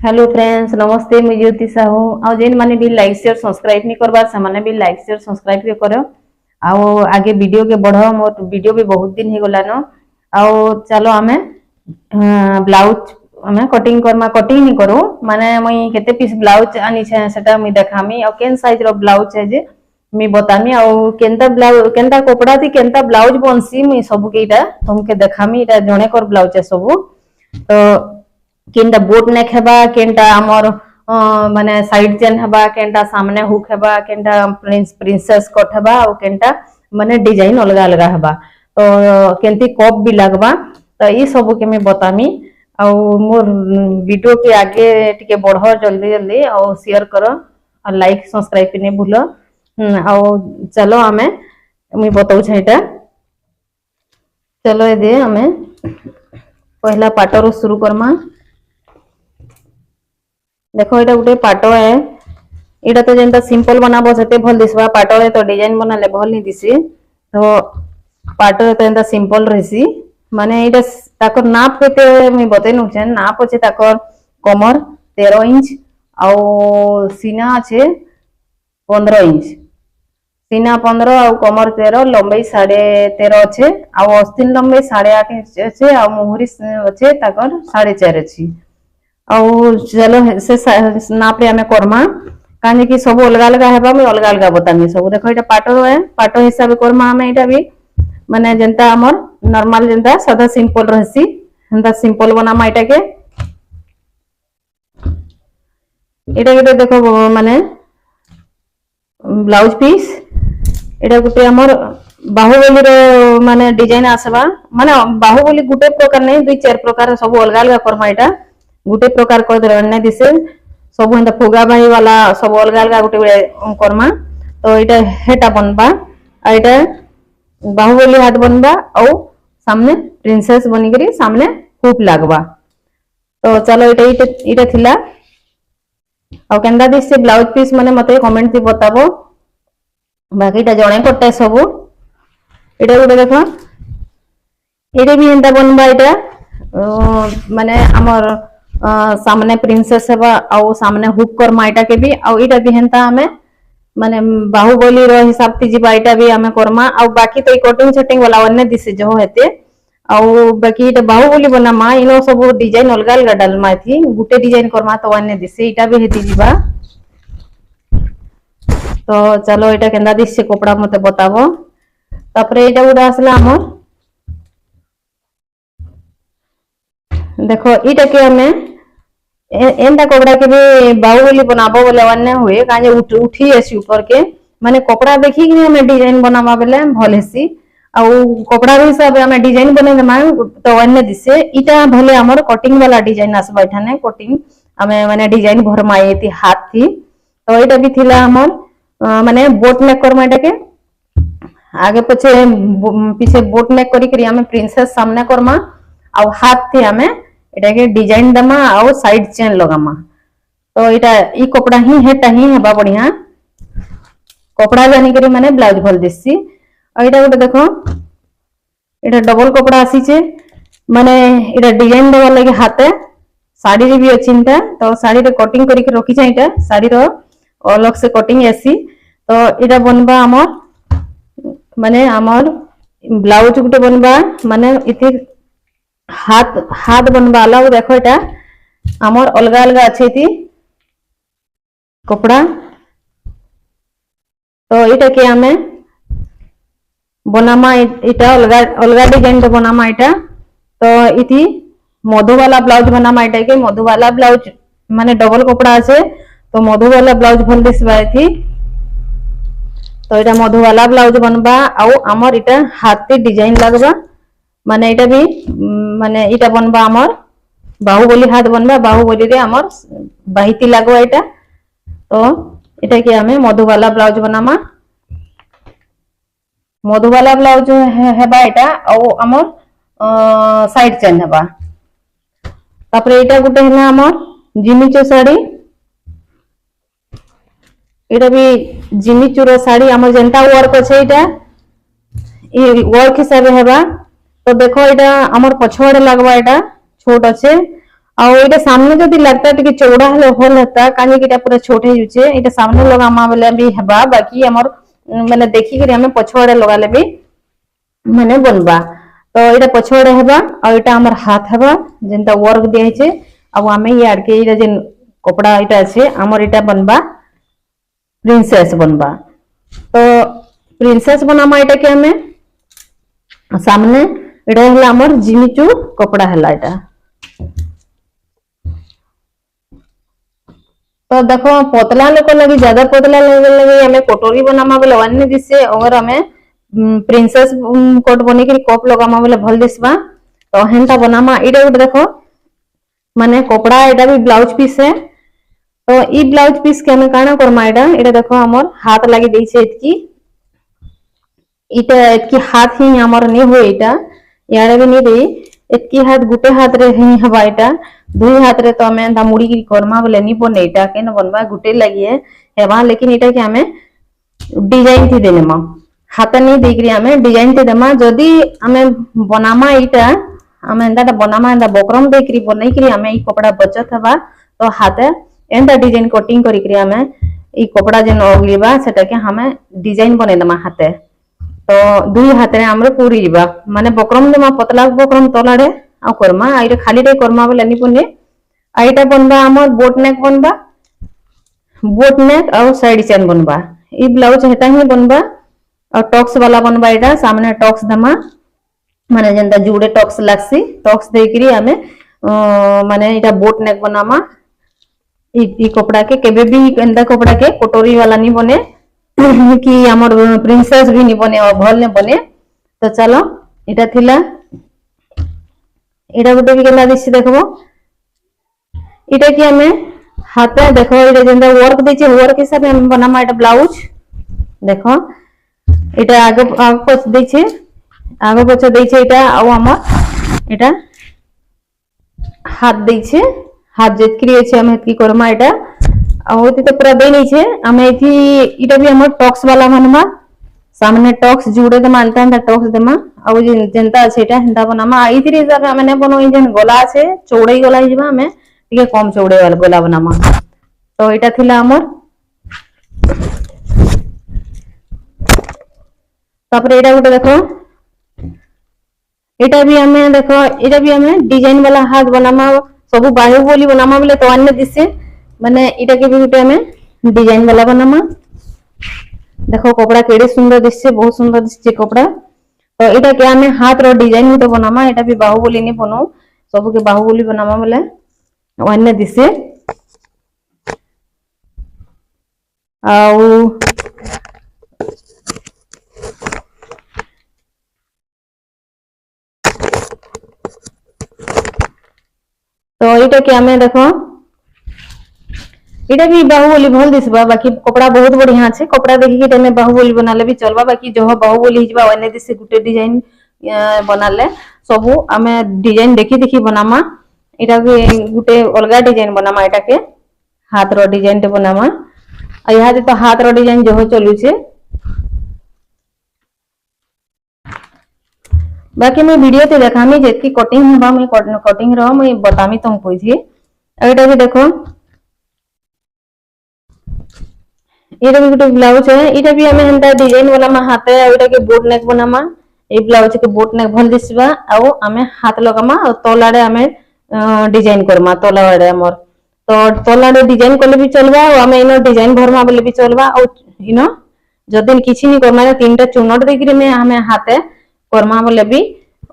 Hello friends, नमस्ते। मुझे ज्योति साहू आ जेन माने भी लाइक शेयर सब्सक्राइब नहीं करबा से माने भी लाइक शेयर सब्सक्राइब के करो। आओ आगे वीडियो के बढ़ो। मोर वीडियो भी बहुत दिन ही गला न। आओ चलो आमे ब्लाउज आमे कटिंग करमा। कटिंग नहीं करू माने मुई केते पीस ब्लाउज आनी छे सेटा मुई देखामी। आ केन साइज रो ब्लाउज है जे मी बतामी। आ केनता ब्लाउज केनता कपड़ा थी केनता ब्लाउज बनसी मुई सब केटा तुमके देखामी। एटा जणे कर ब्लाउज है सब। तो केनटा बोट नेक हेबा, केनटा हमर माने साइड चेन हेबा, केनटा सामने हुक हेबा, केनटा प्रिंसेस कट हेबा और केनटा माने डिजाइन अलग अलग हेबा। तो केनती कप भी लगबा। तो ई सब के मैं बतामी। और मोर वीडियो के आगे टिके बढ़ो जल्दी जल्दी और शेयर करो और लाइक सब्सक्राइब भी नहीं भूलो। और चलो आमे मुई बताऊ छेटा। चलो दे आमे पहला पाटरो शुरू करमा। देखो एटा गुटे पाटो है। एटा तो जेंता सिंपल बनाबो सेते भल दिसबा। पाटो है तो डिजाइन बनाले भल नहीं दिसी। तो पाटो तो एंता सिंपल रहसी। माने एटा ताकर नाप केते मैं बते नु छन। नाप अछि ताकर कमर 13 इंच और सीना अछि 15 इंच। सीना 15 और कमर 13, लंबाई 13.5 अछि और अस्तीन लंबाई 8.5 इंच अछि और मुहरी अछि ताकर 4.5 अछि। और चलो से नाप रे हमें करमा काहे कि सब अलग अलग हेबा। मैं अलग अलग बतामी सब। देखो एटा पाटो है, पाटो हिसाब करमा हमें। एटा भी माने जेंता हमर नॉर्मल जेंता सादा सिंपल रहसी हेंता सिंपल बनामा। एटा के देखो माने ब्लाउज पीस एटा गुटे हमर बाहुबली रो माने डिजाइन आसबा। माने बाहुबली गुटे प्रकार नहीं, दुई चार प्रकार सब अलग अलग करमा। एटा गुटे प्रकार कर दरने दिसे सब हेंता फुगा बाही वाला सब अलग अलग गुटे करमा। तो एटा हेटा बनबा। एटा बाहुबली हाथ बनबा और सामने प्रिंसेस बनी करी सामने हुक लागबा। तो चलो एटा थिला। और केंदा दिसे ब्लाउज पीस माने मते कमेंट थी बताबो। बाकी एटा जणे करते सब। एटा गुटे देखो एटा भी हेंता बनबा। एटा माने हमर सामने प्रिंसेस हेबा और सामने हुक करमा। एटा के भी और एटा भी हेंता हमें माने बाहुबली रो हिसाब थी जिबा। एटा भी हमें करमा। और बाकी तो कटिंग सेटिंग वाला अन्य दिसे जो हेते। और बाकी एटा बाहुबली बनमा इनो सब डिजाइन अलग अलग डालमा थी गुटे डिजाइन करमा। तो अन्य दिसे एटा भी हेती जिबा। तो चलो एटा केंदा दिसे कपड़ा मते बताबो। तापरे एटा गुडा आसला हमर। देखो एटा के हमें एंता कपड़ा के भी बाहुबली बनाबो बोले अन्य हुए काजे उठी एसी ऊपर के माने कपड़ा देखी कि हमें डिजाइन बनाबा बोले भल हेसी। और कपड़ा भी सब हमें डिजाइन बने देमा। तो अन्य दिसे इटा भले हमर कटिंग वाला डिजाइन आसबा। एठाने कटिंग हमें माने डिजाइन भरमा एती हाथ थी। तो एटा भी थिला हमर माने बोट नेक करमा। एटा के आगे पीछे बोट नेक करी करी हमें प्रिंसेस सामने करमा और हाथ थी हमें एटा के डिजाइन दमा और साइड चेन लगामा। तो एटा ई कपड़ा ही हेटा ही हेबा बढ़िया कपड़ा जानी करी माने ब्लाउज भल दिसी। और एटा गुटे देखो एटा डबल कपड़ा आसी छे माने एटा डिजाइन देवा लगे हाथे साड़ी रे भी अचिंता। तो साड़ी रे कटिंग करी के रखी छै। एटा साड़ी रो अलग से कटिंग आसी। तो एटा बनबा हमर माने हमर ब्लाउज गुटे बनबा माने इथे हाथ बनबा अलग। देखो एटा हमर अलग अलग अच्छे थी कपड़ा। तो एटा के हमें बनामा एटा अलग डिजाइन तो बनामा। एटा तो इथी मधु वाला ब्लाउज बनामा। एटा के मधु वाला ब्लाउज माने डबल कपड़ा আছে तो मधु वाला ब्लाउज भल दिसबा थी। तो एटा मधु वाला ब्लाउज बनबा और हमर एटा हाथी डिजाइन लगबा। माने एटा भी माने एटा बनबा हमर बाहुबली हाथ बनबा। बाहुबली रे हमर बाहिती लागो एटा। तो एटा के हमें मधु वाला ब्लाउज बनामा। मधु वाला ब्लाउज हेबा एटा और हमर साइड चेन हेबा। तापरे एटा गुटे हेना हमर जिमिचू साड़ी। एटा भी जिमिचू रो साड़ी हमर जेंता वर्क अछि। एटा ई वर्क हिसाब हेबा। तो देखो एटा हमर पछवाड़े लागबा। एटा छोट अच्छे ଆଉ ଏଇଟା ସାମନେ ଯଦି ଲାଗତା ଟିକେ ଚौड़ा ହେଲେ ଭଲ ହେତା କାହିଁ କି ଏଟା पूरा छोट हे जुचे एटा सामने लगामा बेले भी हेबा बाकी हमर माने देखि कि हमें पछवाड़े लगाले भी माने बनबा तो एटा पछवाड़े हेबा और एटा हमर हाथ हेबा जेंता वर्क दिया छे अब हमें ये आड़के एटा जे कपड़ा एटा আছে हमर एटा बनबा प्रिंसेस बनबा तो प्रिंसेस बनामा एटा के हमें सामने एटा हला हमर जिमिचू कपड़ा हला एटा तो देखो पतला लोक लगी ज्यादा पतला लगे हमें कटोरी बनामा बोले अन्य दिसे अगर हमें प्रिंसेस कोट बनी के कप लगामा बोले भल दिसबा तो हेंता बनामा एटा गुटे देखो माने कपड़ा एटा भी ब्लाउज पीस है तो ई ब्लाउज पीस के हमें काना करमा एटा देखो हमर हाथ लगी देई छे एतकी हाथ ही हमर नहीं हो एटा यारे भी नहीं देई एतकी हाथ गुटे हाथ रे ही हवा एटा दुई हाथ रे तो हमें ता मुड़ी की करमा बोले नहीं बने एटा के न बनबा गुटे लगी है हेबा लेकिन एटा के हमें डिजाइन थी देने मा हाथ नहीं देकरी हमें डिजाइन थी देमा जदी हमें बनामा एटा हमें एंदा बनामा एंदा बकरम देकरी बनई करी हमें ई कपड़ा बचत हवा तो हाथ एंदा डिजाइन कटिंग करी करी हमें ई कपड़ा जे नगलीबा सेटा के हमें डिजाइन बने देमा हाथे तो दुई हाथ रे हमरे पूरी जीवा माने बकरम देमा पतला बकरम तलाडे आ करमा आइरे खाली रे करमा बोले नहीं बने आइटा बनबा हमर बोट नेक बनबा बोट नेक और साइड चेन बनबा ई ब्लाउज हेता ही बनबा और टॉक्स वाला बनबा एटा सामने टॉक्स दमा माने जेंता जुड़े टॉक्स लागसी टॉक्स देकरी हमें माने एटा बोट नेक बनामा ई कपड़ा के केबे भी एंदा कपड़ा के कटोरी वाला नहीं बने कि हमर प्रिंसेस भी नहीं बने और भल ने बने तो चलो एटा थिला एटा गुटे भी केला दिसी देखबो एटा कि हमें हाथे देखो एटा जेंदा वर्क देचे वर्क हिसाब हम बनामा एटा ब्लाउज देखो एटा आगे पछ देचे आगे पछ देचे एटा आ हमर एटा हाथ देचे हाथ जेतकरी अछि हम हेतकी करमा एटा आ होती तो पूरा दे नहीं छे हमें एथी एटा भी हमर टॉक्स वाला बनमा सामने टॉक्स जुड़े दे मानता है टॉक्स देमा आ जेंता अछि एटा हेंता बनामा आ इतरी हिसाब हमें ने बनो जेन गला আছে चौड़ाई गला हिजबा हमें टिके कम चौड़े वाला गला बनामा तो एटा थिला हमर तापर एटा गुटे देखो एटा भी हमें देखो एटा भी हमें डिजाइन वाला हाथ बनामा सब बाहुबली बनामा बोले तो अन्य दिसे माने एटा के भी गुटे हमें डिजाइन वाला बनामा देखो कपड़ा केड़े सुंदर दिसছে बहुत सुंदर दिसছে कपड़ा तो एटा के हमें हाथ रो डिजाइन गुटे बनामा एटा भी बाहुबली नहीं बनो सब के बाहुबली बनामा बोले अन्य दिसे आउ तो एटा के हमें देखो एटा भी बाहुबली भल दिसबा बाकी कपड़ा बहुत बढ़िया আছে कपड़ा देखि के तने बाहुबली बनाले भी चलबा बाकी जो बाहुबली हिजबा अन्य दिसे गुटे डिजाइन बनाले सब हमें डिजाइन देखि देखि बनामा एटा के गुटे अलगा डिजाइन बनामा एटा के हाथ रो डिजाइन ते बनामा आ यहाँ तो हाथ रो डिजाइन जो चलू छे बाकी मैं वीडियो ते देखामी जेतकी कटिंग हबा मैं कटिंग रो मैं बतामी तुम कोइथी एटा भी देखो एटा भी गुटे ब्लाउज है एटा भी हमें हंता डिजाइन बनामा हाथे एटा के बोट नेक बनामा ए ब्लाउज के बोट नेक भल दिसबा आउ हमें हाथ लगामा और तलाडे हमें डिजाइन करमा तलाडे हमर तो तलाडे डिजाइन करले भी चलबा और हमें इनो डिजाइन भरमा बोले भी चलबा और इनो जदिन किछि नि करमा तीनटा चुनट देकरी में हमें हाथे करमा बोले भी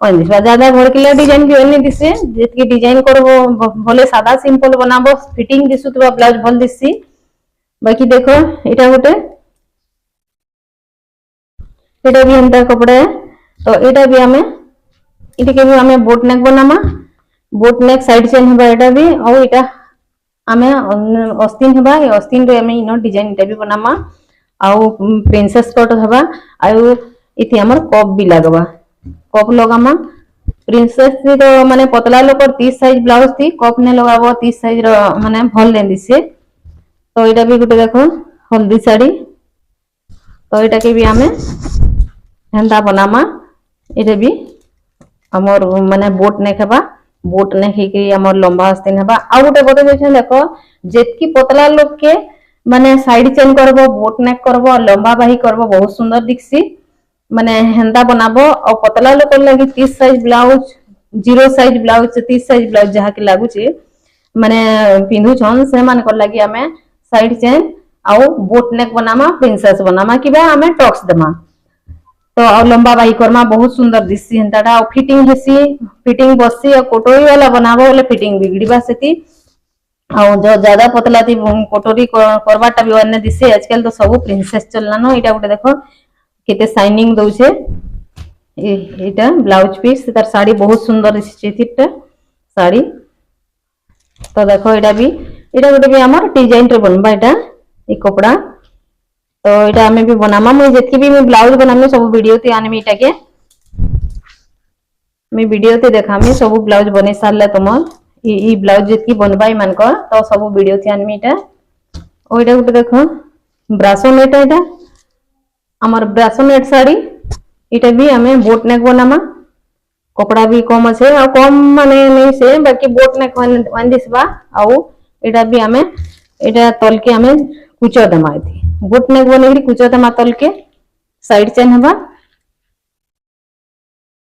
ओन दिसबा ज्यादा भड़किला डिजाइन भी ओन दिसे जेतकी डिजाइन करबो भले सादा सिंपल बनाबो फिटिंग दिसुतबा ब्लाउज भल दिससी बाकी देखो एटा गुटे एटा भी हमता कपड़ा है तो एटा भी हमें एटा के भी हमें बोट नेक बनामा बोट नेक साइड चेन हबा एटा भी और एटा हमें अस्तीन हबा ए अस्तीन रे हमें इनो डिजाइन एटा भी बनामा आउ प्रिंसेस कट हबा आउ इति हमर कप भी लगबा कप लगामा प्रिंसेस तो माने पतला लोक 30 साइज ब्लाउज थी कप ने लगाबो 30 साइज रो माने भल ले दिसे तो एटा भी गुटे देखो हल्दी साड़ी तो एटा के भी हमें हेंदा बनामा एटा भी हमर माने बोट ने खबा बोट नेक हेकि हमर लंबा आस्तीन हेबा। आ गोटे बते देछन देखो जेतकी पतला लोग के माने साइड चेन करबो बोट नेक करबो लंबा बाही करबो बहुत सुंदर दिखसी माने हेंदा बनाबो। और पतला लोग लगी 30 size blouse 0 size blouse 30 size blouse जहा कि लागू छी माने पिंधु छन से मान कर लगी हमें साइड चेन आउ बोट नेक बनामा प्रिंसेस बनामा किबा हमें टॉक्स देमा। तो और लंबा बाही करमा बहुत सुंदर दिससी हेंताटा। और फिटिंग हेसी फिटिंग बससी और कोटोरी वाला बनाबो बोले फिटिंग बिगड़ीबा सेती। और जो ज्यादा पतला थी कोटोरी करवाटा भी अन्य दिसे आजकल तो सब प्रिंसेस चललानो। एटा गोटे देखो केते शाइनिंग दउछे एटा ब्लाउज पीस तार साड़ी बहुत सुंदर दिसছে थिटा साड़ी। तो देखो एटा गोटे भी हमर डिजाइन रे बनबा एटा ए कपड़ा। तो एटा हमें भी बनामा मुई जेतकी भी मैं ब्लाउज बनामे सब वीडियो ते आनमी एटा के मैं वीडियो ते देखामी सब ब्लाउज बने सारले तुमर ई ब्लाउज जेतकी बनबाई मानकर तो सब वीडियो ते आनमी एटा। ओ एटा गोटे देखो ब्रासो नेट एटा हमर ब्रासो नेट साड़ी एटा भी हमें बोट नेक बनामा कपड़ा भी कम আছে और कम माने नहीं से बाकी बोट नेक वन दिसबा। और एटा भी हमें एटा तल के हमें कुचो दमा थी बोट नेक बनेगी कुचो दमा तल के साइड चेन हबा।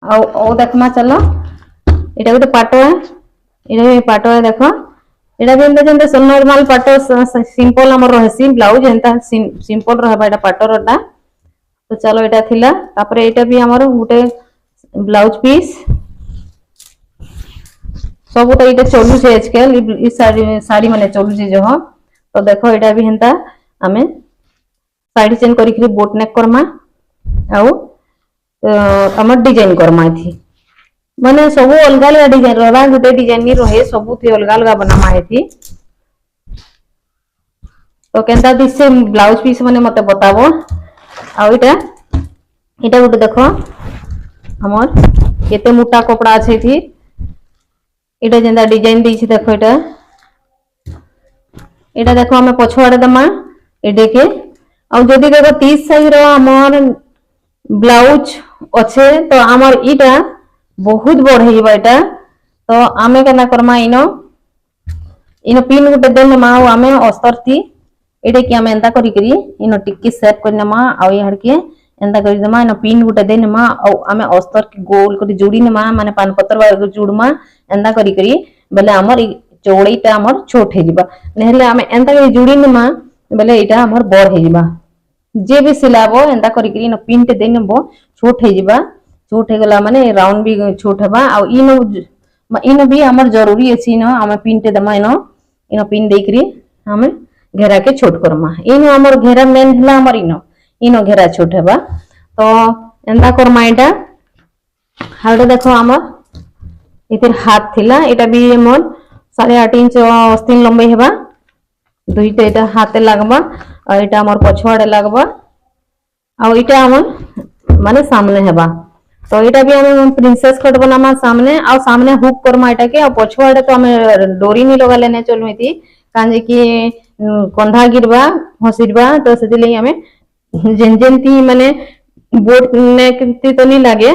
और देखमा चलो एटा गोटे पाटो है एटा भी पाटो है देखो एटा भी जेंते नॉर्मल पाटो सिंपल हमर रहसी ब्लाउज एंता सिंपल रहबा एटा पाटो रटा। तो चलो एटा थिला तापरे एटा भी हमर गोटे ब्लाउज पीस सब गोटे एटा चलू छे आजकल ई साड़ी माने चलू छे जो। तो देखो एटा भी हेंता हमें साइड चेन करी बोट नेक करमा आउ हमर डिजाइन करमा थी माने सब अलग अलग डिजाइन रहबा गोटे डिजाइन नहीं रहे सब थी अलग अलग बनामा है थी। तो केनता दिससे ब्लाउज पीस माने मते बताबो। आ एटा गोटे देखो हमर केते मोटा कपड़ा আছে थी एटा जेंदा डिजाइन दी देखो एटा देखो हमें पछवाड़े दमा एडे के। और जदि देखो 30 साइज रो हमर ब्लाउज अच्छे तो हमर इटा बहुत बढ़ेबा एटा। तो आमे केना करमा इनो पिन गोटे देन मा आमे अस्तर थी एडे कि आमे एंता करी करी इनो टिक्की सेट करनमा आ यार के एंता करी दमा इनो पिन गोटे देन मा और आमे अस्तर के गोल करी जोड़ी नमा माने पान पत्तर वाला जुड़मा एंता करी करी बेले हमर चौड़ीटा हमर छोट हे जिबा नेहले आमे एंता करी जुड़ी नमा बेले एटा हमर बड़ हे जिबा। जे भी सिलाबो एंता करी करी इनो पिन टे देनबो छोट हे जिबा छोट हे गला माने राउंड भी छोट हेबा। और इनो भी हमर जरूरी अछि इनो आमे पिन टे दमा इनो पिन दे करी हमें घेरा के छोट करमा इनो हमर घेरा मेन हला हमर इनो घेरा छोट हेबा। तो एंता करमा एटा हाउडे देखो हमर इतिर हाथ थिला एटा भी हमर 8.5 इंच आस्तीन लंबाई हेबा दुईटा एटा हाथे लागबा और एटा हमर पछवाड़े लागबा और एटा हमर माने सामने हेबा। तो एटा भी हम प्रिंसेस कट बनामा सामने और सामने हुक करमा एटा के और पछवाड़े तो हमें डोरी नहीं लगा लेने चलू थी काजे कि कंधा गिरबा हसिरबा तो सेति हमें जेन जेन थी माने बोट नेक तो नहीं लागे